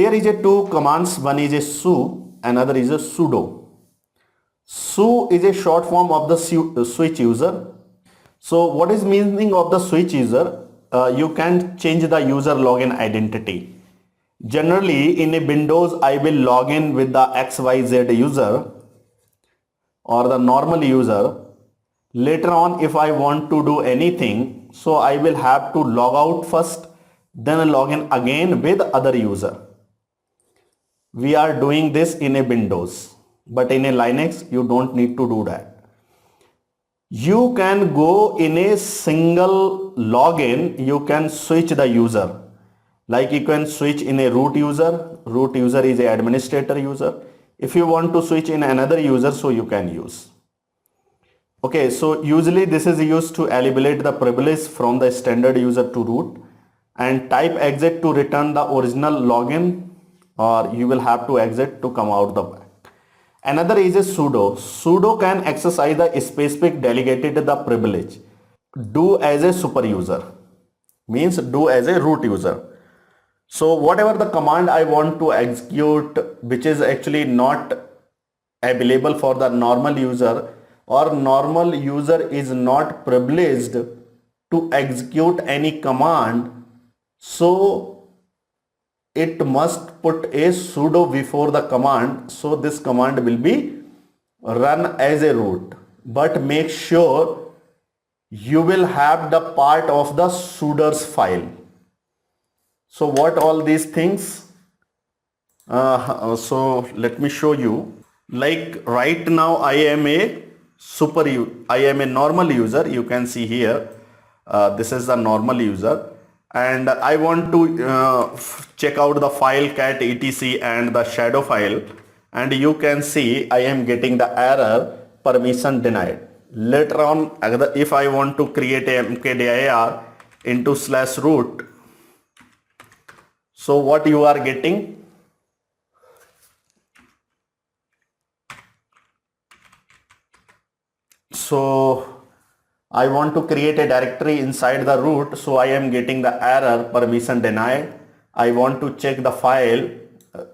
there is a two commands, one is a su, another is a sudo. Su is a short form of the switch user. So what is meaning of the switch user? You can change the user login identity. Generally in a Windows I will log in with the XYZ user or the normal user. Later on if I want to do anything, so I will have to log out first, then log in again with other user. We are doing this in a Windows, but in a Linux you don't need to do that. You can go in a single login, you can switch the user. Like you can switch in a root user is a administrator user. If you want to switch in another user, so you can use. Okay, so usually this is used to eliminate the privilege from the standard user to root, and type exit to return the original login, or you will have to exit to come out the back. Another is a sudo. Sudo can exercise the specific delegated the privilege. Do as a super user, means do as a root user. So whatever the command I want to execute, which is actually not available for the normal user, or normal user is not privileged to execute any command, so it must put a sudo before the command, so this command will be run as a root. But make sure you will have the part of the sudoers file. So what all these things? So let me show you. Like right now I am a normal user. You can see here, this is the normal user. And I want to check out the file cat etc and the shadow file, and you can see I am getting the error permission denied. Later on if I want to create a mkdir into /root, so what you are getting? So I want to create a directory inside the root, so I am getting the error permission denied. I want to check the file,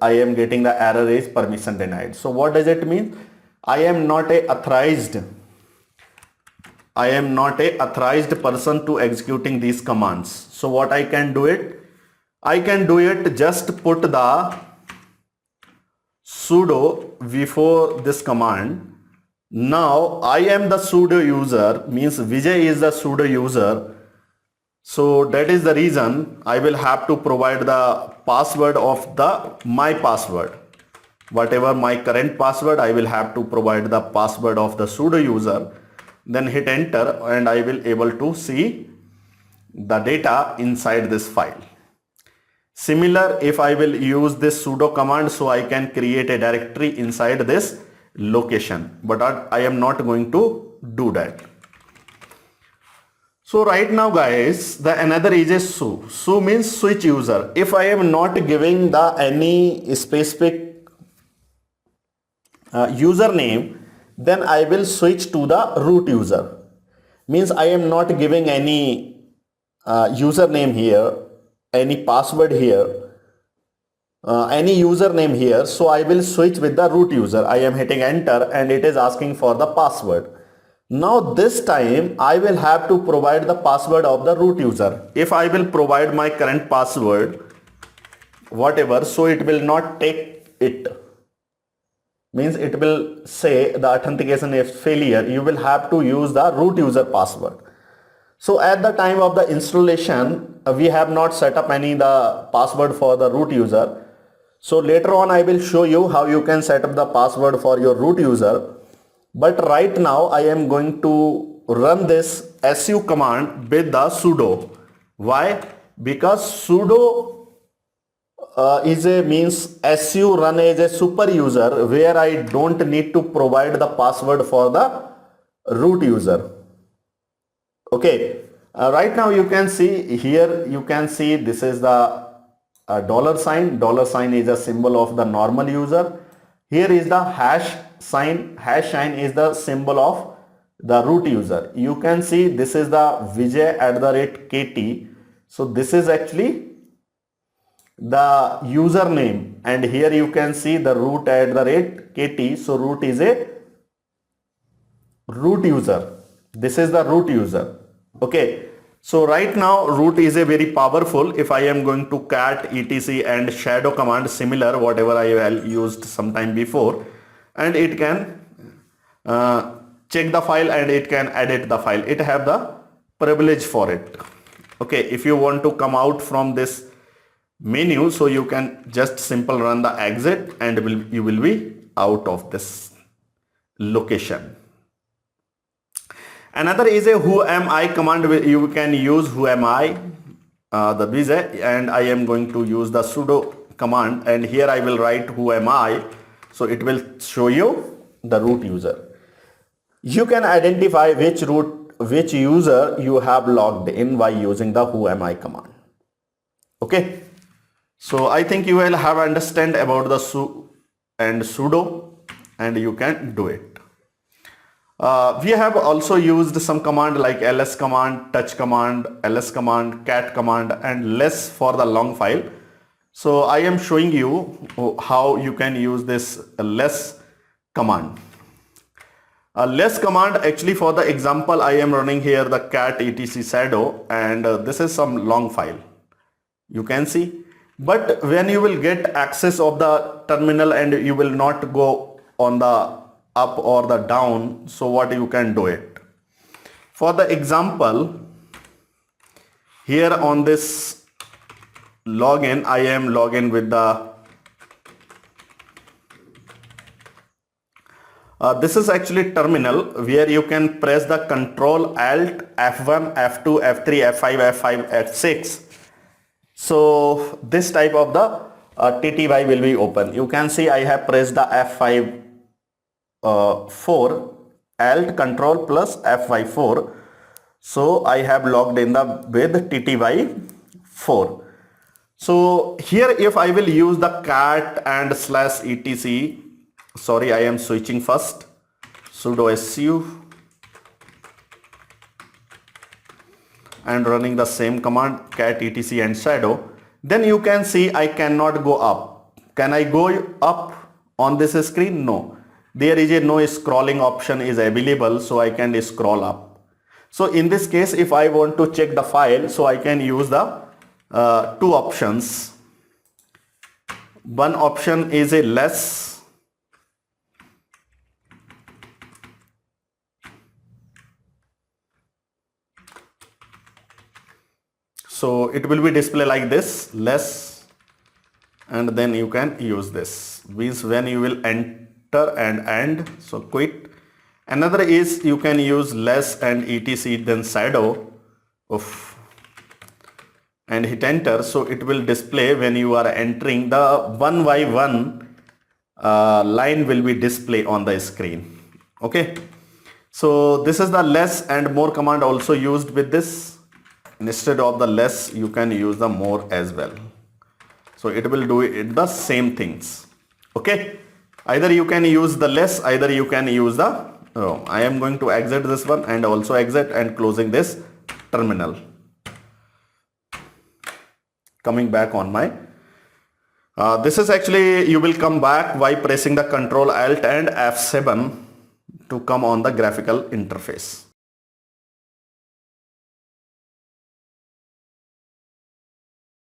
I am getting the error is permission denied. So what does it mean? I am not a authorized person to executing these commands. So what I can do it? I can do it, just put the sudo before this command. Now I am the sudo user, means Vijay is the sudo user. So that is the reason I will have to provide the password of my password. Whatever my current password, I will have to provide the password of the sudo user. Then hit enter and I will able to see the data inside this file. Similar, if I will use this sudo command, so I can create a directory inside this location, but I am not going to do that. So right now guys, the another is a su. Su means switch user. If I am not giving the any specific username, then I will switch to the root user. Means I am not giving any username here, any password here, any username here, so I will switch with the root user. I am hitting enter and it is asking for the password. Now this time I will have to provide the password of the root user. If I will provide my current password, whatever, so it will not take it. Means it will say the authentication is failure. You will have to use the root user password. So at the time of the installation, we have not set up the password for the root user. So later on I will show you how you can set up the password for your root user. But right now I am going to run this su command with the sudo. Why? Because sudo means su run as a super user, where I don't need to provide the password for the root user. Okay, right now you can see here, you can see this is the dollar sign. Dollar sign is a symbol of the normal user. Here is the hash sign. Hash sign is the symbol of the root user. You can see this is the Vijay @KT. So this is actually the username, and here you can see the root@kt. So root is a root user. This is the root user. Okay. So right now root is a very powerful. If I am going to cat etc and shadow command, similar whatever I have used sometime before, and it can check the file and it can edit the file. It have the privilege for it. Okay, if you want to come out from this menu, so you can just simple run the exit and you will be out of this location. Another is a who am I command. You can use who am I, and I am going to use the sudo command, and here I will write who am I, so it will show you the root user. You can identify which user you have logged in by using the who am I command. Okay, so I think you will have understand about the su and sudo, and you can do it. We have also used some command like ls command, touch command, ls command, cat command, and less for the long file. So I am showing you how you can use this less command. Less command, actually for the example I am running here the cat etc shadow, and this is some long file, you can see. But when you will get access of the terminal and you will not go on the up or the down, so what you can do it. For the example, here on this login, I am login with the this is actually terminal where you can press the Control Alt F1 F2 F3 F5 F5 F6. So this type of the TTY will be open. You can see I have pressed the F5 4 Alt Control plus F5 4. So I have logged in with TTY 4. So here if I will use the cat and /etc, sorry, I am switching first, sudo su and running the same command cat etc and shadow, then you can see I cannot go up. Can I go up on this screen? No. There is no scrolling option is available, so I can scroll up. So in this case, if I want to check the file, so I can use the two options. One option is a less, so it will be display like this, less, and then you can use this, means when you will enter and end, so quit. Another is you can use less and etc then shadow and hit enter, so it will display when you are entering. The one by one line will be display on the screen. Okay, so this is the less and more command also used with this. Instead of the less you can use the more as well, so it will do it the same things. Okay, either you can use the less, either you can use the I am going to exit this one and also exit and closing this terminal. Coming back on my this is actually, you will come back by pressing the Control Alt and F7 to come on the graphical interface.